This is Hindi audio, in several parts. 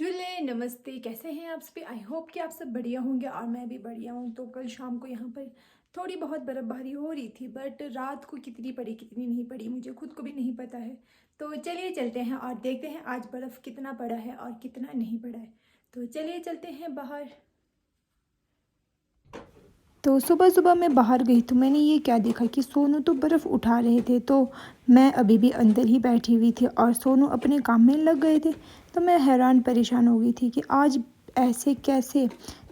चुले नमस्ते, कैसे हैं आप सभी। आई होप कि आप सब बढ़िया होंगे और मैं भी बढ़िया हूँ। तो कल शाम को यहाँ पर थोड़ी बहुत बर्फ़बारी हो रही थी, बट रात को कितनी पड़ी कितनी नहीं पड़ी मुझे खुद को भी नहीं पता है। तो चलिए चलते हैं और देखते हैं आज बर्फ़ कितना पड़ा है और कितना नहीं पड़ा है। तो चलिए चलते हैं बाहर। तो सुबह सुबह मैं बाहर गई तो मैंने ये क्या देखा कि सोनू तो बर्फ़ उठा रहे थे, तो मैं अभी भी अंदर ही बैठी हुई थी और सोनू अपने काम में लग गए थे। तो मैं हैरान परेशान हो गई थी कि आज ऐसे कैसे।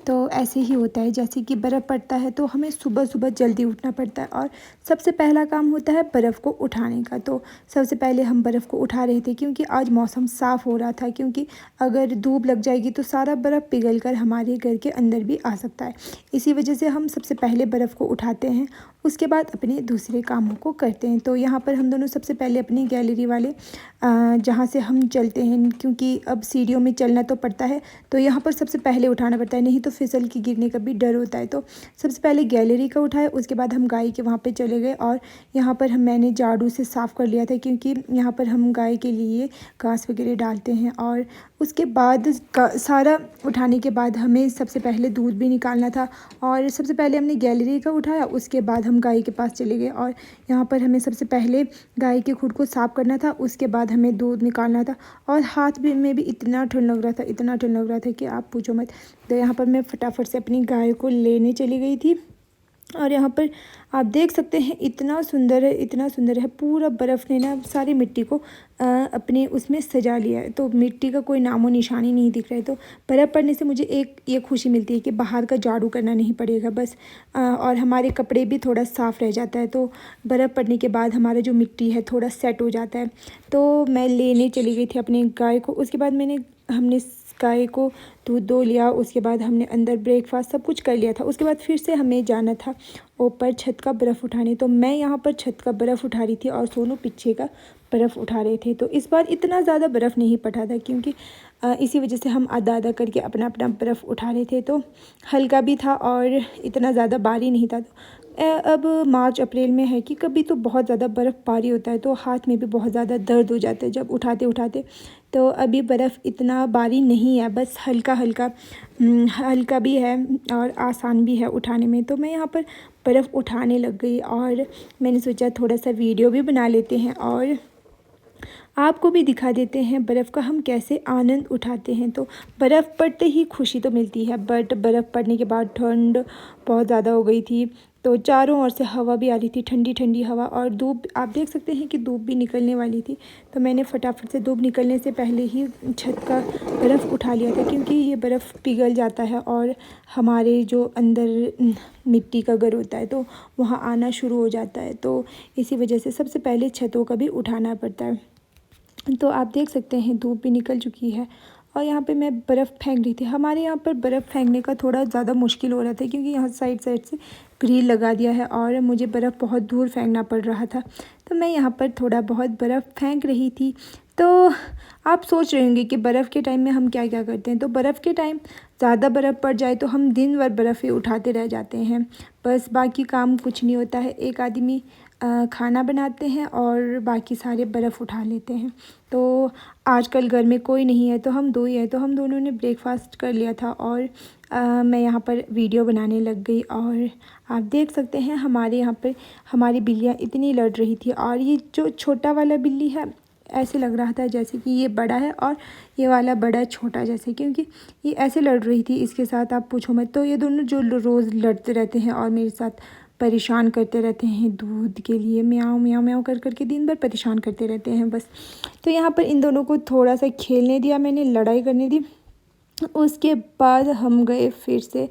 तो ऐसे ही होता है, जैसे कि बर्फ़ पड़ता है तो हमें सुबह सुबह जल्दी उठना पड़ता है और सबसे पहला काम होता है बर्फ़ को उठाने का। तो सबसे पहले हम बर्फ़ को उठा रहे थे क्योंकि आज मौसम साफ़ हो रहा था, क्योंकि अगर धूप लग जाएगी तो सारा बर्फ़ पिघल कर हमारे घर के अंदर भी आ सकता है। इसी वजह से हम सबसे पहले बर्फ़ को उठाते हैं, उसके बाद अपने दूसरे कामों को करते हैं। तो यहाँ पर हम दोनों सबसे पहले अपनी गैलरी वाले जहाँ से हम चलते हैं, क्योंकि अब सीढ़ियों में चलना तो पड़ता है, तो यहाँ पर सबसे पहले उठाना पड़ता है, नहीं तो फिसल के गिरने का भी डर होता है। तो सबसे पहले गैलरी का उठाया, उसके बाद हम गाय के वहाँ पे चले गए और यहाँ पर मैंने झाड़ू से साफ़ कर लिया था, क्योंकि यहाँ पर हम गाय के लिए घास वगैरह डालते हैं। और उसके बाद सारा उठाने के बाद हमें सबसे पहले दूध भी निकालना था, और सबसे पहले हमने गैलरी का उठाया, उसके बाद हम गाय के पास चले गए और यहाँ पर हमें सबसे पहले गाय के खुर को साफ़ करना था, उसके बाद हमें दूध निकालना था। और हाथ भी में भी इतना ठंड लग रहा था, इतना ठंड लग रहा था कि आप पूछो मत। तो यहाँ पर मैं फटाफट से अपनी गाय को लेने चली गई थी और यहाँ पर आप देख सकते हैं इतना सुंदर है, इतना सुंदर है। पूरा बर्फ़ ने ना सारी मिट्टी को अपने उसमें सजा लिया है, तो मिट्टी का कोई नामो निशानी नहीं दिख रहा है। तो बर्फ़ पड़ने से मुझे एक ये खुशी मिलती है कि बाहर का झाड़ू करना नहीं पड़ेगा बस, और हमारे कपड़े भी थोड़ा साफ़ रह जाता है। तो बर्फ़ पड़ने के बाद हमारा जो मिट्टी है थोड़ा सेट हो जाता है। तो मैं लेने चली गई थी अपनी गाय को, उसके बाद हमने गाय को दूध दो लिया, उसके बाद हमने अंदर ब्रेकफास्ट सब कुछ कर लिया था। उसके बाद फिर से हमें जाना था ऊपर छत का बर्फ़ उठाने। तो मैं यहाँ पर छत का बर्फ़ उठा रही थी और सोनू पीछे का बर्फ़ उठा रहे थे। तो इस बार इतना ज़्यादा बर्फ़ नहीं पड़ा था, क्योंकि इसी वजह से हम आधा आधा करके अपना अपना बर्फ़ उठा रहे थे। तो हल्का भी था और इतना ज़्यादा भारी नहीं था। अब मार्च अप्रैल में है कि कभी तो बहुत ज़्यादा बर्फ़ भारी होता है, तो हाथ में भी बहुत ज़्यादा दर्द हो जाता है जब उठाते उठाते। तो अभी बर्फ़ इतना भारी नहीं है, बस हल्का हल्का हल्का भी है और आसान भी है उठाने में। तो मैं यहाँ पर बर्फ़ उठाने लग गई और मैंने सोचा थोड़ा सा वीडियो भी बना लेते हैं और आपको भी दिखा देते हैं बर्फ़ का हम कैसे आनंद उठाते हैं। तो बर्फ़ पड़ते ही खुशी तो मिलती है, बट बर्फ़ पड़ने के बाद ठंड बहुत ज़्यादा हो गई थी। तो चारों ओर से हवा भी आ रही थी, ठंडी ठंडी हवा, और धूप आप देख सकते हैं कि धूप भी निकलने वाली थी। तो मैंने फटाफट से धूप निकलने से पहले ही छत का बर्फ़ उठा लिया था, क्योंकि ये बर्फ़ पिघल जाता है और हमारे जो अंदर मिट्टी का घर होता है तो वहाँ आना शुरू हो जाता है। तो इसी वजह से सबसे पहले छतों का भी उठाना पड़ता है। तो आप देख सकते हैं धूप भी निकल चुकी है और यहाँ पे मैं बर्फ़ फेंक रही थी। हमारे यहाँ पर बर्फ़ फेंकने का थोड़ा ज़्यादा मुश्किल हो रहा था, क्योंकि यहाँ साइड साइड से ग्रिल लगा दिया है और मुझे बर्फ़ बहुत दूर फेंकना पड़ रहा था। तो मैं यहाँ पर थोड़ा बहुत बर्फ़ फेंक रही थी। तो आप सोच रहे होंगे कि बर्फ़ के टाइम में हम क्या क्या करते हैं। तो बर्फ़ के टाइम ज़्यादा बर्फ़ पड़ जाए तो हम दिन भर बर्फ़ ही उठाते रह जाते हैं, बस बाकी काम कुछ नहीं होता है। एक आदमी खाना बनाते हैं और बाकी सारे बर्फ़ उठा लेते हैं। तो आजकल घर में कोई नहीं है तो हम दो ही हैं, तो हम दोनों ने ब्रेकफास्ट कर लिया था और मैं यहाँ पर वीडियो बनाने लग गई। और आप देख सकते हैं हमारे यहाँ पर हमारी बिल्लियाँ इतनी लड़ रही थी, और ये जो छोटा वाला बिल्ली है ऐसे लग रहा था जैसे कि ये बड़ा है और ये वाला बड़ा छोटा जैसे, क्योंकि ये ऐसे लड़ रही थी इसके साथ आप पूछो मत। तो ये दोनों जो रोज़ लड़ते रहते हैं और मेरे साथ परेशान करते रहते हैं दूध के लिए, म्याऊं म्याऊं म्याऊं कर करके दिन भर परेशान करते रहते हैं बस। तो यहाँ पर इन दोनों को थोड़ा सा खेलने दिया मैंने, लड़ाई करने दी। उसके बाद हम गए फिर से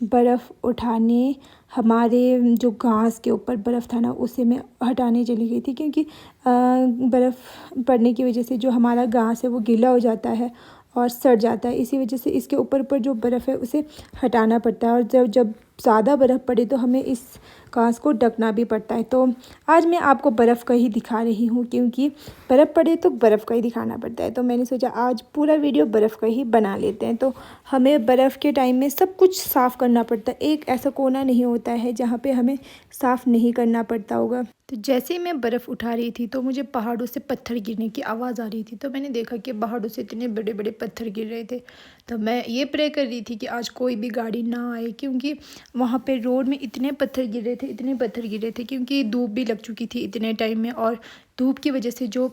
बर्फ़ उठाने। हमारे जो घास के ऊपर बर्फ़ था ना उसे मैं हटाने चली गई थी, क्योंकि बर्फ़ पड़ने की वजह से जो हमारा घास है वो गीला हो जाता है और सड़ जाता है। इसी वजह से इसके ऊपर जो बर्फ़ है उसे हटाना पड़ता है, और जब जब ज़्यादा बर्फ़ पड़े तो हमें इस कांच को ढकना भी पड़ता है। तो आज मैं आपको बर्फ़ का ही दिखा रही हूँ, क्योंकि बर्फ़ पड़े तो बर्फ़ का ही दिखाना पड़ता है। तो मैंने सोचा आज पूरा वीडियो बर्फ़ का ही बना लेते हैं। तो हमें बर्फ़ के टाइम में सब कुछ साफ़ करना पड़ता है, एक ऐसा कोना नहीं होता है जहाँ पे हमें साफ़ नहीं करना पड़ता होगा। तो जैसे ही मैं बर्फ़ उठा रही थी तो मुझे पहाड़ों से पत्थर गिरने की आवाज़ आ रही थी। तो मैंने देखा कि पहाड़ों से इतने बड़े बड़े पत्थर गिर रहे थे। तो मैं ये प्रे कर रही थी कि आज कोई भी गाड़ी ना आए, क्योंकि वहाँ पे रोड में इतने पत्थर गिर रहे थे, इतने पत्थर गिर रहे थे, क्योंकि धूप भी लग चुकी थी इतने टाइम में, और धूप की वजह से जो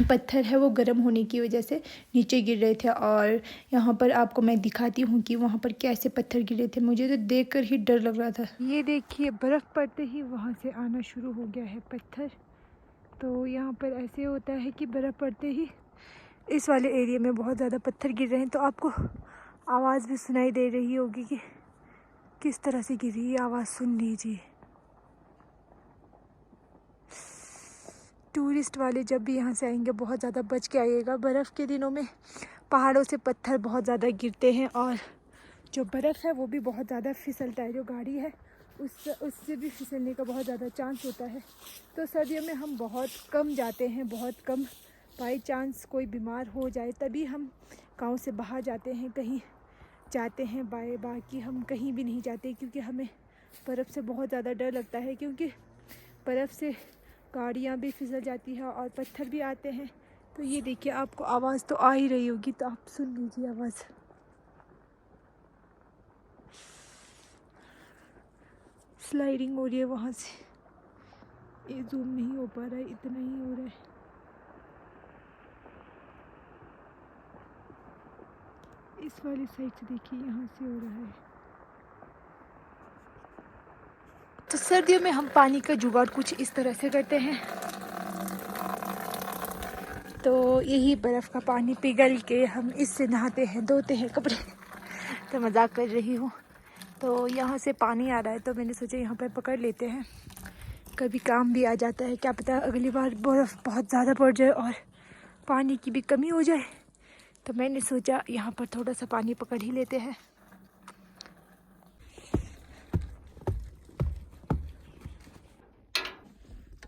पत्थर है वो गर्म होने की वजह से नीचे गिर रहे थे। और यहाँ पर आपको मैं दिखाती हूँ कि वहाँ पर कैसे पत्थर गिरे थे। मुझे तो देखकर ही डर लग रहा था। ये देखिए, बर्फ़ पड़ते ही वहाँ से आना शुरू हो गया है पत्थर। तो यहाँ पर ऐसे होता है कि बर्फ़ पड़ते ही इस वाले एरिया में बहुत ज़्यादा पत्थर गिर रहे हैं। तो आपको आवाज़ भी सुनाई दे रही होगी कि किस तरह से गिर रही है, आवाज़ सुन लीजिए। टूरिस्ट वाले जब भी यहाँ से आएंगे बहुत ज़्यादा बच के आइएगा। बर्फ़ के दिनों में पहाड़ों से पत्थर बहुत ज़्यादा गिरते हैं, और जो बर्फ़ है वो भी बहुत ज़्यादा फिसलता है। जो गाड़ी है उससे भी फिसलने का बहुत ज़्यादा चांस होता है। तो सर्दियों में हम बहुत कम जाते हैं, बहुत कम। बाई चांस कोई बीमार हो जाए तभी हम गाँव से बाहर जाते हैं, कहीं जाते हैं। बाकी हम कहीं भी नहीं जाते, क्योंकि हमें बर्फ़ से बहुत ज़्यादा डर लगता है, क्योंकि बर्फ़ से गाड़ियाँ भी फिसल जाती हैं और पत्थर भी आते हैं। तो ये देखिए, आपको आवाज़ तो आ ही रही होगी, तो आप सुन लीजिए आवाज़। स्लाइडिंग हो रही है वहाँ से, ये जूम नहीं हो पा रहा है, इतना ही हो रहा है। इस वाली साइड से देखिए, यहाँ से हो रहा है। तो सर्दियों में हम पानी का जुगाड़ कुछ इस तरह से करते हैं। तो यही बर्फ़ का पानी पिघल के हम इससे नहाते हैं, धोते हैं कपड़े। तो मजाक कर रही हूँ। तो यहाँ से पानी आ रहा है, तो मैंने सोचा यहाँ पर पकड़ लेते हैं, कभी काम भी आ जाता है। क्या पता अगली बार बर्फ़ बहुत ज़्यादा पड़ जाए और पानी की भी कमी हो जाए। तो मैंने सोचा यहाँ पर थोड़ा सा पानी पकड़ ही लेते हैं।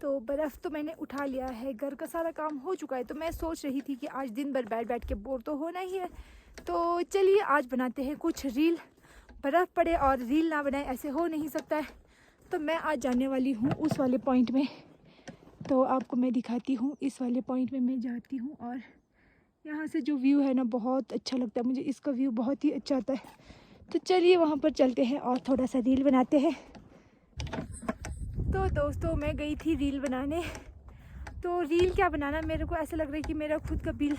तो बर्फ़ तो मैंने उठा लिया है, घर का सारा काम हो चुका है। तो मैं सोच रही थी कि आज दिन भर बैठ के बोर तो होना ही है। तो चलिए आज बनाते हैं कुछ रील। बर्फ़ पड़े और रील ना बनाए, ऐसे हो नहीं सकता है। तो मैं आज जाने वाली हूँ उस वाले पॉइंट में। तो आपको मैं दिखाती हूँ, इस वाले पॉइंट में मैं जाती हूँ, और यहाँ से जो व्यू है ना बहुत अच्छा लगता है मुझे। इसका व्यू बहुत ही अच्छा आता है। तो चलिए वहाँ पर चलते हैं और थोड़ा सा रील बनाते हैं। तो दोस्तों, मैं गई थी रील बनाने। तो रील क्या बनाना, मेरे को ऐसा लग रहा है कि मेरा खुद का बिल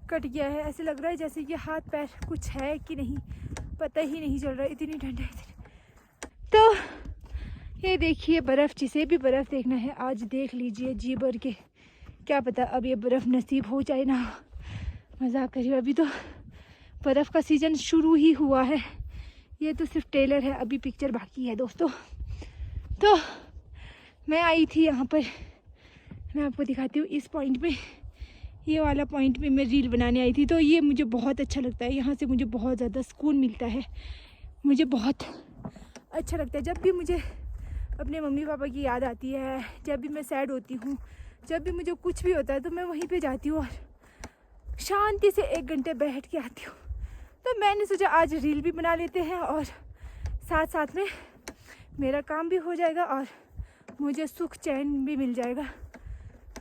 कट गया है। ऐसे लग रहा है जैसे कि हाथ पैर कुछ है कि नहीं, पता ही नहीं चल रहा है, इतनी ठंड है। तो ये देखिए बर्फ़, जिसे भी बर्फ़ देखना है आज देख लीजिए जी भर के। क्या पता अब ये बर्फ़ नसीब हो जाए ना। मजाक करिए, अभी तो बर्फ़ का सीज़न शुरू ही हुआ है। ये तो सिर्फ ट्रेलर है, अभी पिक्चर बाकी है दोस्तों। तो मैं आई थी यहाँ पर, मैं आपको दिखाती हूँ इस पॉइंट में, ये वाला पॉइंट में मैं रील बनाने आई थी। तो ये मुझे बहुत अच्छा लगता है, यहाँ से मुझे बहुत ज़्यादा सुकून मिलता है। मुझे बहुत अच्छा लगता है जब भी मुझे अपने मम्मी पापा की याद आती है, जब भी मैं सैड होती हूँ, जब भी मुझे कुछ भी होता है, तो मैं वहीं पे जाती हूँ और शांति से 1 घंटे बैठ के आती हूँ। तो मैंने सोचा आज रील भी बना लेते हैं, और साथ साथ में मेरा काम भी हो जाएगा और मुझे सुख चैन भी मिल जाएगा।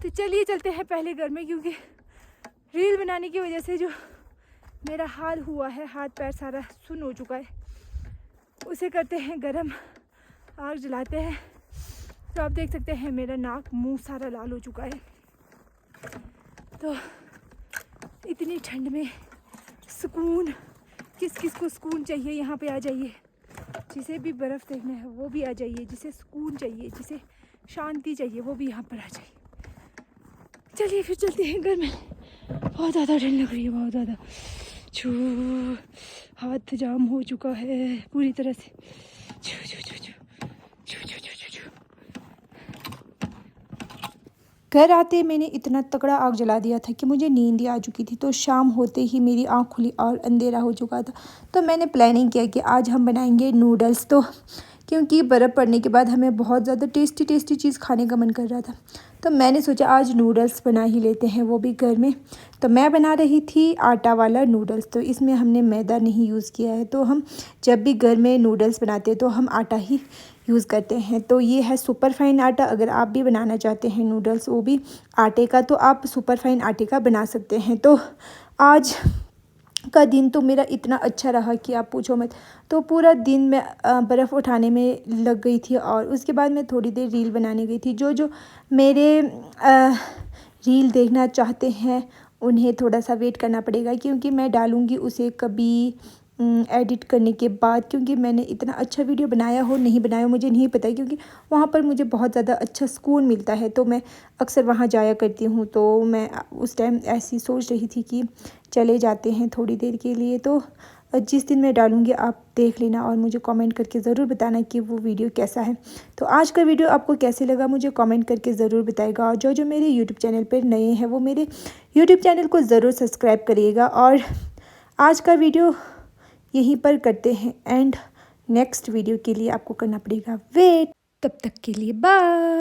तो चलिए चलते हैं पहले घर में, क्योंकि रील बनाने की वजह से जो मेरा हाल हुआ है, हाथ पैर सारा सुन्न हो चुका है, उसे करते हैं गरम, आग जलाते हैं। तो आप देख सकते हैं मेरा नाक मुंह सारा लाल हो चुका है। तो इतनी ठंड में सुकून, किस किस को सुकून चाहिए यहाँ पे आ जाइए। जिसे भी बर्फ़ देखना है वो भी आ जाइए, जिसे सुकून चाहिए, जिसे शांति चाहिए वो भी यहाँ पर आ जाइए। चलिए फिर चलते हैं घर में, बहुत ज़्यादा ठंड लग रही है, बहुत ज़्यादा। छू, हाथ जाम हो चुका है पूरी तरह से। छू छू छू छू छू छू छू छू। घर आते मैंने इतना तगड़ा आग जला दिया था कि मुझे नींद ही आ चुकी थी। तो शाम होते ही मेरी आँख खुली और अंधेरा हो चुका था। तो मैंने प्लानिंग किया कि आज हम बनाएंगे नूडल्स। तो क्योंकि बर्फ़ पड़ने के बाद हमें बहुत ज़्यादा टेस्टी टेस्टी चीज़ खाने का मन कर रहा था, तो मैंने सोचा आज नूडल्स बना ही लेते हैं, वो भी घर में। तो मैं बना रही थी आटा वाला नूडल्स। तो इसमें हमने मैदा नहीं यूज़ किया है। तो हम जब भी घर में नूडल्स बनाते हैं तो हम आटा ही यूज़ करते हैं। तो ये है सुपर फाइन आटा। अगर आप भी बनाना चाहते हैं नूडल्स वो भी आटे का, तो आप सुपर फाइन आटे का बना सकते हैं। तो आज का दिन तो मेरा इतना अच्छा रहा कि आप पूछो मत। तो पूरा दिन मैं बर्फ़ उठाने में लग गई थी और उसके बाद मैं थोड़ी देर रील बनाने गई थी। जो मेरे रील देखना चाहते हैं उन्हें थोड़ा सा वेट करना पड़ेगा, क्योंकि मैं डालूँगी उसे कभी एडिट करने के बाद। क्योंकि मैंने इतना अच्छा वीडियो बनाया हो नहीं बनाया हो मुझे नहीं पता, क्योंकि वहाँ पर मुझे बहुत ज़्यादा अच्छा सुकून मिलता है। तो मैं अक्सर वहाँ जाया करती हूँ। तो मैं उस टाइम ऐसी सोच रही थी कि चले जाते हैं थोड़ी देर के लिए। तो जिस दिन मैं डालूँगी आप देख लेना और मुझे कमेंट करके ज़रूर बताना कि वो वीडियो कैसा है। तो आज का वीडियो आपको कैसे लगा मुझे कमेंट करके ज़रूर बताएगा। और जो मेरे यूट्यूब चैनल पर नए हैं वो मेरे यूट्यूब चैनल को ज़रूर सब्सक्राइब करिएगा। और आज का वीडियो यहीं पर करते हैं एंड नेक्स्ट वीडियो के लिए आपको करना पड़ेगा वेट। तब तक के लिए बाय।